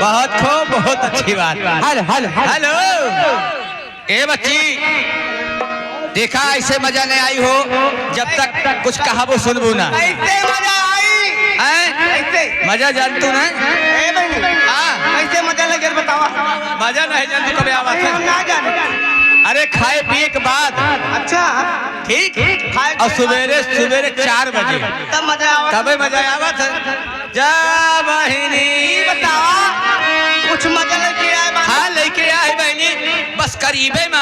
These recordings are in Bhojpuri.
बहुत खूब, बहुत अच्छी बात। हेलो हेलो हेलो ए बच्ची, देखा ऐसे मजा नहीं आई हो जब तक कुछ कहा वो सुनबू ना। ऐसे मजा आई, ऐसे मजा जानतू ना? ऐसे मजा लगे बतावा। मजा नहीं जानतू कभी आवाज हम ना जाने। अरे खाए पिए के बाद अच्छा ठीक, और सवेरे सवेरे 4 बजे तब मजा आवा, तबे मजा आवत है। जा बहिनी बतावा कुछ मजा लेके आए। हाँ लेके आए बहनी, बस करीबे में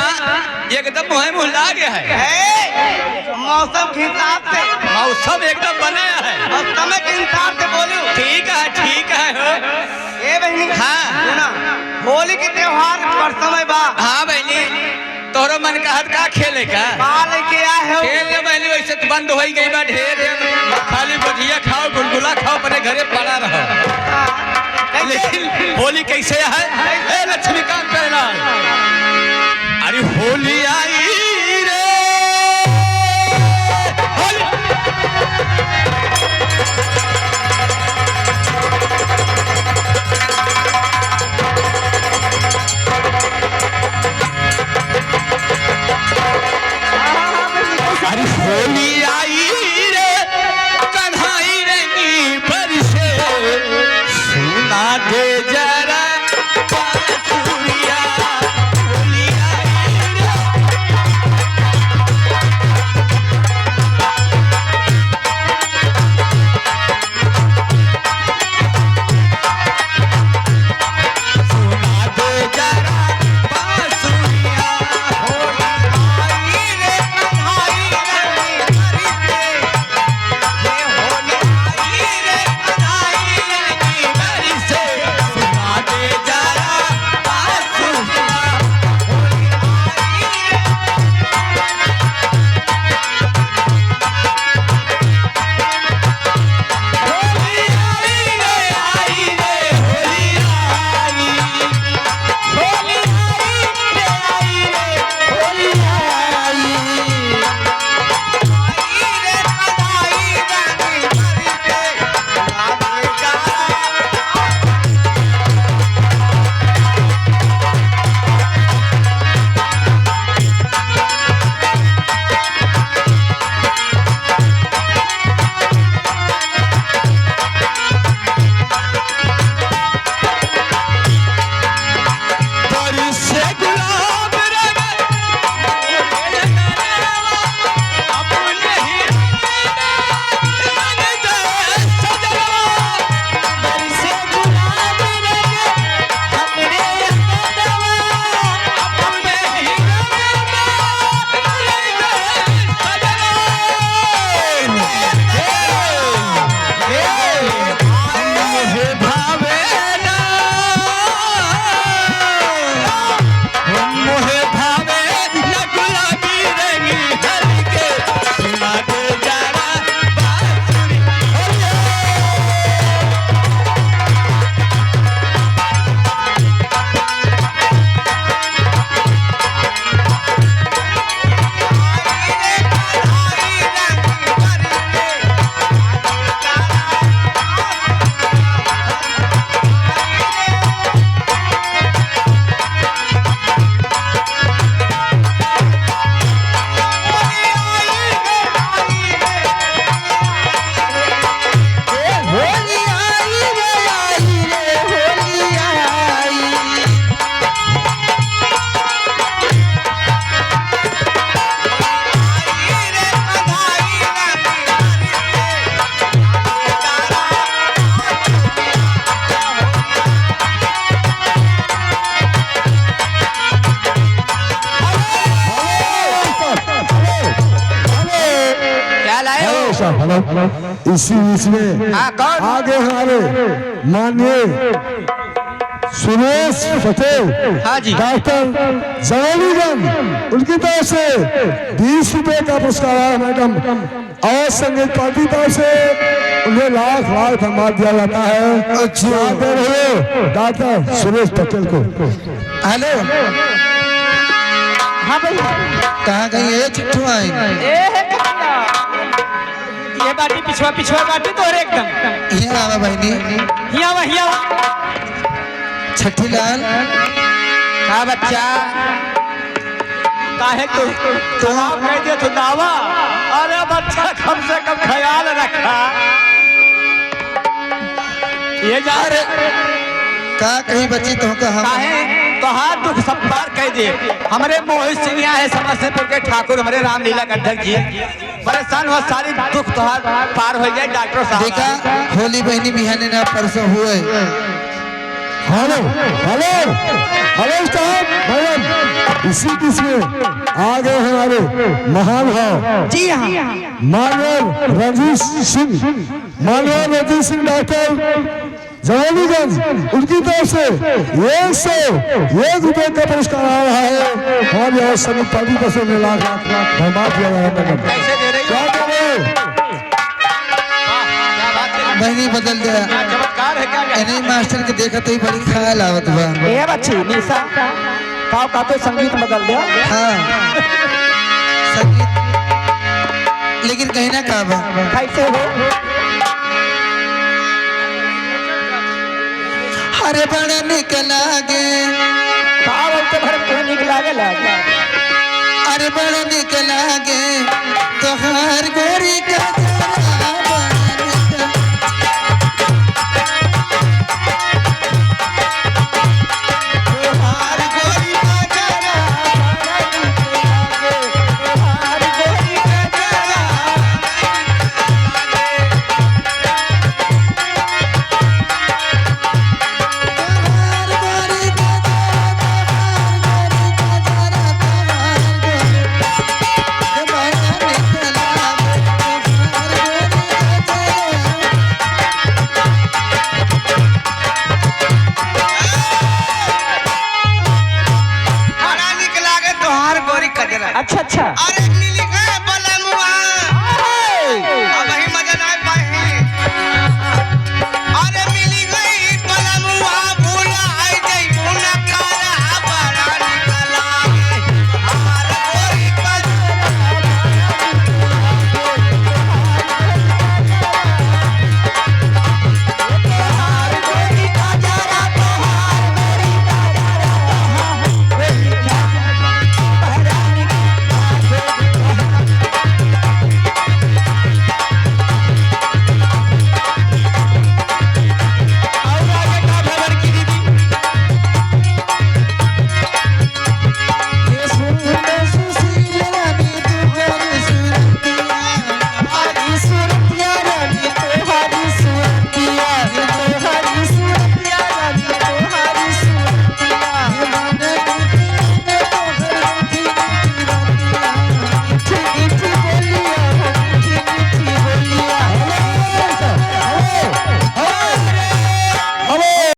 एकदम मुँह मुँह लागे है। मौसम के हिसाब से, मौसम एकदम बनाया है और समय के हिसाब से बोलो। ठीक है हो। ए बहनी हाँ सुना, होली के त्योहार पर समय बा। हाँ बहनी, तोहरो मन कहत का खेले का लेके आए हो। खेल ले बहनी, वैसे तो बंद हो गई बा ढेर, खाली गुजिया खाओ गुलगुला खाओ अपने घरे पड़ा रहो। लेकिन होली कैसे है ए लक्ष्मीकांत लाल? अरे होली आई रे होली। अरे होली आई रे कन्हाई रंगी बरसे, सुना दे जरा बांसुरिया। होली आई रे सुना दे जरा बांसुरिया। होली आई रे कन्हाई रंगी बरसे, ये होली आई रे कन्हाई रंगी बरसे, सुना दे जरा बांसुरिया। होली आई रे होली आई रे आई रे होली आई, होली आई रे आई रे होली आई। आई रे कन्हाई रंगी बरसे, सुना दे जरा। बरसे गुलाब रंग अपने ही रंग दे सजनवा। बरसे गुलाब रंग अपने सजनवा, अपने ही रंग दे सजनवा। मुझे भावे ना, मोहे भावे न गुलाबी रंगी हल्के, सुना दे जरा बांसुरी। होली आई रे आई रे होली आई। क्या लाए हो? हेलो इसी बीच में हाँ कौन? आगे हमारे माननीय सुरेश पटेल हाँ जी। डॉक्टर जवानीगंज, उनकी तरफ से 20 रुपए का पुरस्कार है मैडम, और संगीत पार्टी तरफ से उन्हें लाख लाख सम्मान दिया जाता है। अच्छा डॉक्टर सुरेश पटेल को। हेलो हाँ भाई, कहाँ गई है चिट्ठू आई? ये बाटी पिछवा बाटी तोरे एकदम यहाँ आवा बहनी, हिया वा छठी लाल का बच्चा काहे तू कह दिया तू दावा। अरे बच्चा कम से कम ख्याल रखा ये जा रे का कहीं बची तो हम काहे तो हाथ दुख सब पार कह दे। हमारे मोहित सिंह यहाँ है समस्तीपुर के ठाकुर हमारे रामलीला गंधर जी परेशान हुआ सारी दुख तो पार हो जाए डॉक्टर साहब। देखा होली बहनी बिहाने ना परसों हुए। Hello hello hello staff madam, इसी किस में आगे हमारे महान भाव जी हाँ मानव रंजीत सिंह, मानव रंजीत सिंह डॉक्टर जवानीगंज, उनकी तरफ से 101 रुपए का पुरस्कार आ रहा है। हमारे यहाँ सभी पार्टी बसों में लाख लाख धन्यवाद दिया गया है मैडम। कैसे दे रही क्या हो? कर रहे हो? क्या बात है? बहनी बदल दिया। क्या चमत्कार है क्या? नहीं मास्टर के देखा तो ही बड़ी ख्याल आवत बा। ये बच्ची निशा काव का तो संगीत बदल दिया। हाँ संगीत लेकिन कहीं ना का बा। कैसे हो अरे बड़ा निक लागे काव तो भर को निक लागे लागे। अरे बड़ा निक लागे तोहार गोरी का